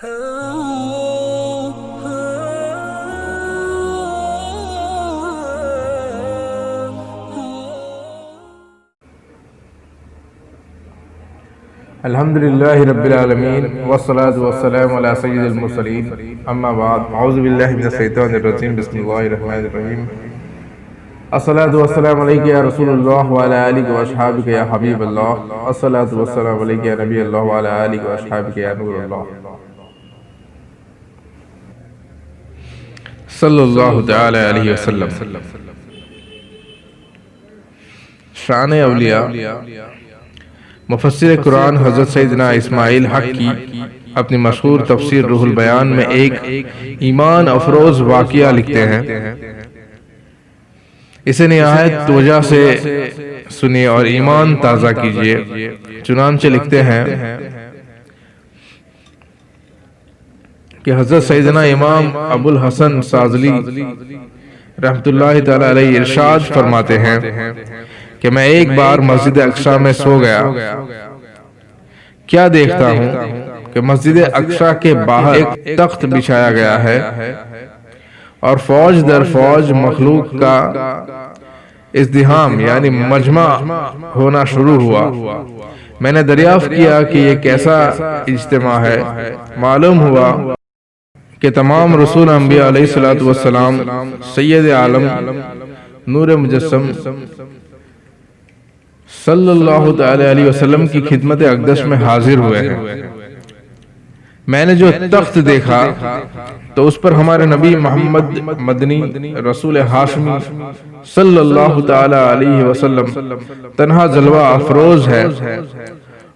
الحمد للہ رب العالمین والصلاة والسلام علی سید المرسلین اما بعد اعوذ باللہ من الشیطان الرجیم بسم اللہ الرحمن الرحیم الصلاة والسلام علیکہ یا رسول اللہ وعلی آلہ واصحابہ یا حبیب اللہ الصلاة والسلام علیکہ یا نبی اللہ وعلی آلہ واصحابہ یا نور اللہ صلی اللہ تعالی علیہ وسلم۔ شان اولیاء مفسر قرآن حضرت سیدنا اسماعیل حق کی اپنی مشہور تفسیر روح البیان میں ایک ایمان افروز واقعہ لکھتے ہیں۔ اسے نہایت توجہ سے سنیے اور ایمان تازہ کیجیے۔ چنانچہ لکھتے ہیں کہ حضرت سیدنا امام ابو الحسن شاذلی رحمۃ اللہ تعالی علیہ ارشاد فرماتے ہیں کہ میں ایک بار مسجد اقصی میں سو گیا، کیا دیکھتا ہوں کہ مسجد اقصی کے باہر ایک تخت بچھایا گیا ہے اور فوج در فوج مخلوق کا ازدحام یعنی مجمع ہونا شروع ہوا۔ میں نے دریافت کیا کہ یہ کیسا اجتماع ہے۔ معلوم ہوا کہ تمام رسول انبیاء علیہ السلام سید عالم نور مجسم صلی اللہ تعالی علیہ وسلم کی خدمت اقدس میں حاضر ہوئے ہیں۔ میں نے جو تخت دیکھا تو اس پر ہمارے نبی محمد مدنی رسول ہاشمی صلی اللہ تعالی علیہ وسلم تنہا جلوہ افروز ہے،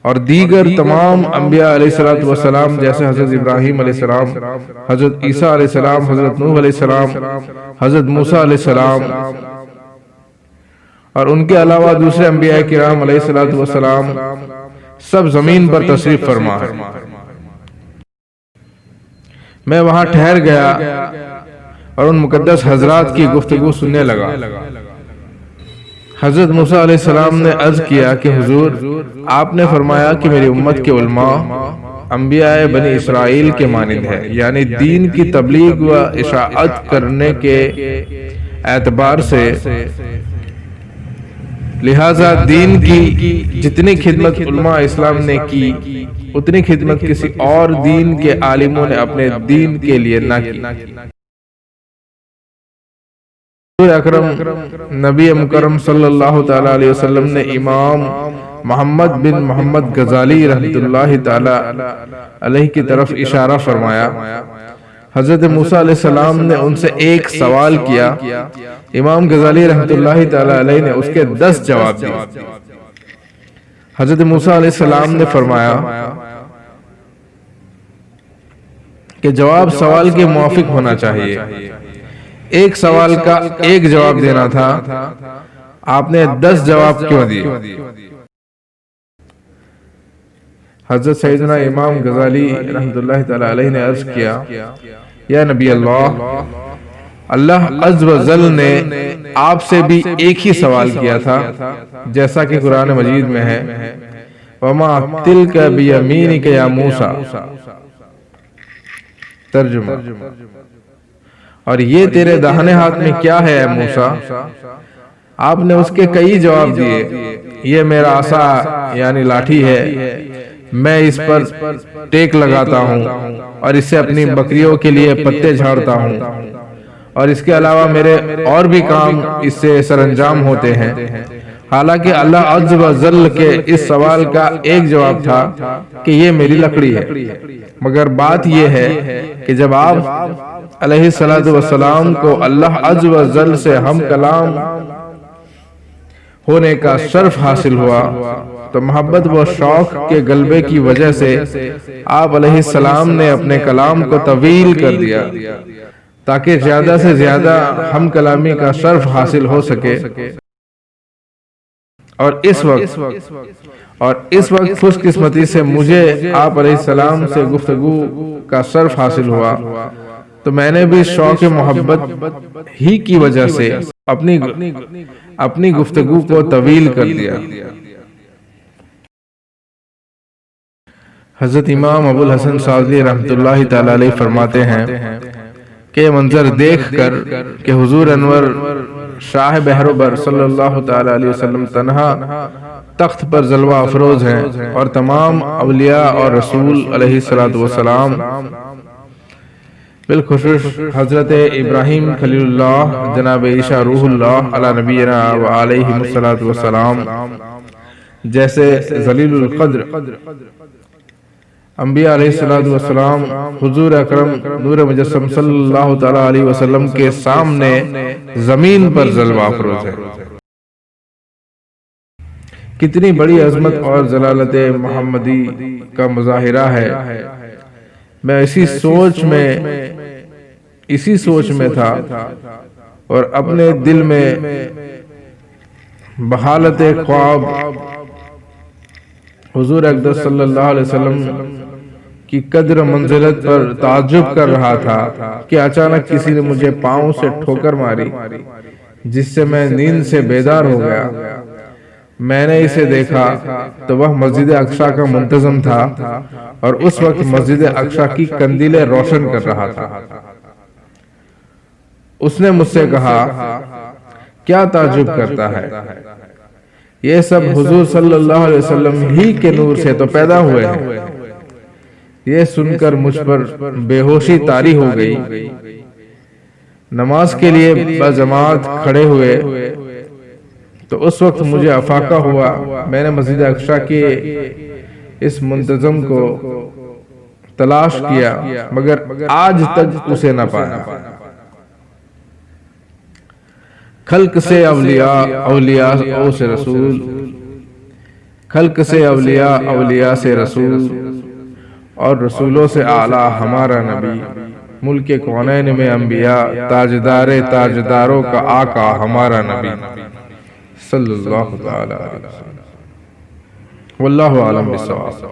اور دیگر تمام انبیاء علیہ السلام جیسے حضرت ابراہیم علیہ السلام، حضرت عیسیٰ علیہ السلام، حضرت نوح علیہ السلام، حضرت موسیٰ علیہ السلام اور ان کے علاوہ دوسرے انبیاء کرام علیہ السلام سب زمین پر تشریف فرما ہے۔ میں وہاں ٹھہر گیا اور ان مقدس حضرات کی گفتگو سننے لگا۔ حضرت موسیٰ علیہ السلام نے عرض کیا کہ حضور، آپ نے فرمایا کہ میری امت کے علماء انبیاء بنی اسرائیل کے مانند ہے، یعنی دین کی تبلیغ و اشاعت کرنے کے اعتبار سے، لہذا دین کی جتنی خدمت علماء اسلام نے کی اتنی خدمت کسی اور دین کے عالموں نے اپنے دین کے لیے نہ کی۔ حضور اکرم نبی مکرم صلی اللہ تعالی علیہ وسلم نے امام محمد بن محمد غزالی رحمۃ اللہ تعالی علیہ کی طرف اشارہ فرمایا۔ حضرت موسیٰ علیہ السلام نے ان سے ایک سوال کیا، امام غزالی رحمۃ اللہ تعالی علیہ نے اس کے 10 جواب دیے۔ حضرت موسیٰ علیہ السلام نے فرمایا کہ جواب سوال کے موافق ہونا چاہیے، ایک سوال کا ایک جواب دینا تھا، آپ نے 10 جواب کیوں دیے؟ حضرت سیدنا امام غزالی رحمۃ اللہ تعالی علیہ نے عرض کیا، یا نبی اللہ، اللہ عز و جل نے آپ سے بھی ایک ہی سوال کیا تھا، جیسا کہ قرآن مجید میں ہے، وَمَا تِلْكَ بِيَمِينِكَ يَا مُوسَى۔ ترجمہ، اور یہ تیرے داہنے ہاتھ میں کیا ہے اے موسیٰ؟ آپ نے اس کے کئی جواب دیے، یہ میرا عصا یعنی لاٹھی ہے، میں اس پر ٹیک لگاتا ہوں اور اس سے اپنی بکریوں کے لیے پتے جھاڑتا ہوں، اور اس کے علاوہ میرے اور بھی کام اس سے سر انجام ہوتے ہیں۔ حالانکہ اللہ عز و جل کے اس سوال کا ایک جواب تھا کہ یہ میری لکڑی ہے، مگر بات یہ ہے کہ جب آپ علیہ السلام کو اللہ عز و جل سے ہم کلام ہونے کا شرف حاصل ہوا تو محبت و شوق کے غلبے کی وجہ سے آپ علیہ السلام نے اپنے کلام کو طویل کر دیا تاکہ زیادہ سے زیادہ ہم کلامی کا شرف حاصل ہو سکے، اور اس وقت خوش قسمتی سے مجھے آپ علیہ السلام سے گفتگو کا شرف حاصل ہوا، تو میں نے بھی شوق محبت ہی کی وجہ سے اپنی گفتگو کو طویل کر دیا۔ حضرت امام ابو الحسن شاذلی رحمۃ اللہ تعالی علیہ فرماتے ہیں کہ یہ منظر دیکھ کر کہ حضور انور شاہ بہروبر صلی اللہ تعالی علیہ وسلم تنہا تخت پر جلوہ افروز ہیں اور تمام اولیاء اور رسول علیہ السلام بالخصوص حضرت ابراہیم خلیل اللہ، جناب عیسیٰ روح اللہ علی نبینا و علیہ السلام جیسے ذلیل القدر انبیاء علیہ السلام حضور اکرم نور مجسم صلی اللہ تعالی علیہ وسلم کے سامنے زمین پر جلوہ افروز ہے۔ کتنی بڑی عظمت اور جلالت محمدی کا مظاہرہ ہے۔ میں اسی سوچ میں تھا اور اپنے دل میں بحالت خواب حضور اقدس صلی اللہ علیہ وسلم کی قدر منزلت پر تعجب کر رہا تھا کہ اچانک کسی نے مجھے پاؤں سے ٹھوکر ماری، جس سے میں نیند سے بیدار ہو گیا۔ میں نے اسے دیکھا تو وہ مسجد اقصی کا منتظم تھا اور اس وقت مسجد اقصی کی قندیلیں روشن کر رہا تھا۔ اس نے مجھ سے کہا، کیا تعجب کرتا ہے؟ یہ سب حضور صلی اللہ علیہ وسلم ہی کے نور سے تو پیدا ہوئے ہیں۔ یہ سن کر مجھ پر بے ہوشی طاری ہو گئی۔ نماز کے لیے بجماعت کھڑے ہوئے تو اس وقت مجھے افاقہ ہوا۔ میں نے مسجد اقصی کے اس منتظم کو تلاش کیا مگر آج تک اسے نہ پایا۔ خلق سے اولیاء، اولیاء سے رسول، خلق سے اولیاء، اولیاء سے رسول، اور رسولوں سے اعلیٰ ہمارا نبی، ملک کونین میں انبیاء، تاجداروں کا آقا ہمارا نبی صلی اللہ تعالی علیہ وسلم۔ واللہ اعلم بالصواب۔